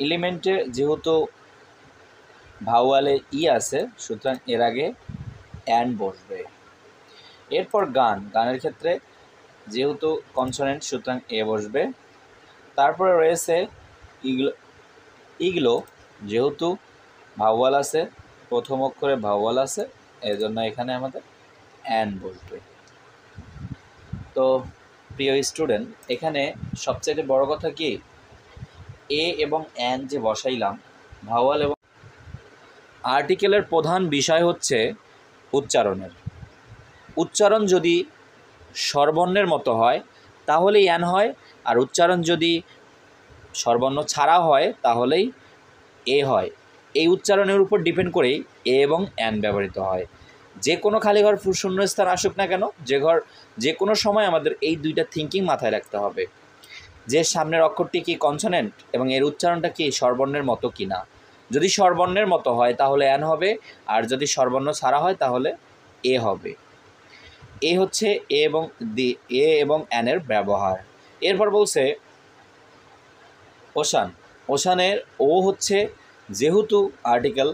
এলিমেন্টে যেহেতু ভাওয়ালে ই আছে, সুতরাং এর আগে অ্যান বসবে। এরপর গানের ক্ষেত্রে যেহেতু কনসোনেন্ট, সুতরাং এ বসবে। তারপরে রয়েছে ইগলো যেহেতু ভাওয়াল আছে, প্রথম অক্ষরে ভাওয়াল আছে, এই জন্য এখানে আমাদের অ্যান বসবে। তো প্রিয় স্টুডেন্ট, এখানে সবচেয়ে বড় কথা কি, এ এবং অ্যান যে বসাইলাম, ভাওয়াল এবং আর্টিকেলের প্রধান বিষয় হচ্ছে উচ্চারণের। উচ্চারণ যদি স্বরবর্ণের মতো হয় তাহলেই অ্যান হয়, আর উচ্চারণ যদি স্বরবর্ণ ছাড়া হয় তাহলেই এ হয়। এই উচ্চারণের উপর ডিপেন্ড করেই এ এবং অ্যান ব্যবহৃত হয়। যে কোনো খালি ঘর শূন্যস্থান আসুক না কেন, যে কোনো সময় আমাদের এই দুইটা থিঙ্কিং মাথায় রাখতে হবে, যে সামনের অক্ষরটি কি কনসোনেন্ট এবং এর উচ্চারণটা কি স্বরবর্ণের মতো কি না। যদি স্বরবর্ণের মতো হয় তাহলে অ্যান হবে, আর যদি স্বরবর্ণ ছাড়া হয় তাহলে এ হবে। এ হচ্ছে এ এবং অ্যানের ব্যবহার। এরপর বলছে ওশানের ও হচ্ছে যেহেতু আর্টিকেল,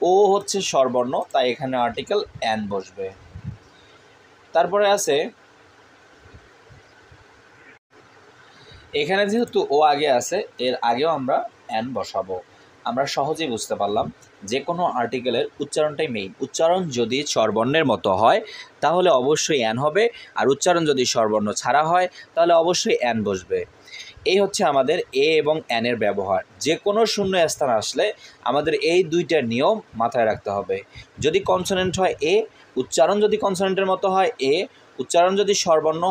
ও হচ্ছে স্বরবর্ণ, তাই এখানে আর্টিকেল অ্যান বসবে। তারপরে আছে এখানে যেহেতু ও আগে আছে, এর আগেও আমরা অ্যান বসাবো। আমরা সহজেই বুঝতে পারলাম যে কোনো আর্টিকেলের উচ্চারণটাই মেইন। উচ্চারণ যদি স্বরবর্ণের মতো হয় তাহলে অবশ্যই অ্যান হবে, আর উচ্চারণ যদি স্বরবর্ণ ছাড়া হয় তাহলে অবশ্যই অ্যান বসবে। এই হচ্ছে আমাদের এ এবং অ্যানের ব্যবহার। যে কোনো শূন্য স্থান আসলে আমাদের এই দুইটা নিয়ম মাথায় রাখতে হবে। যদি কনসোনেন্ট হয় এ, উচ্চারণ যদি কনসোনেন্টের মতো হয় এ, উচ্চারণ যদি স্বরবর্ণ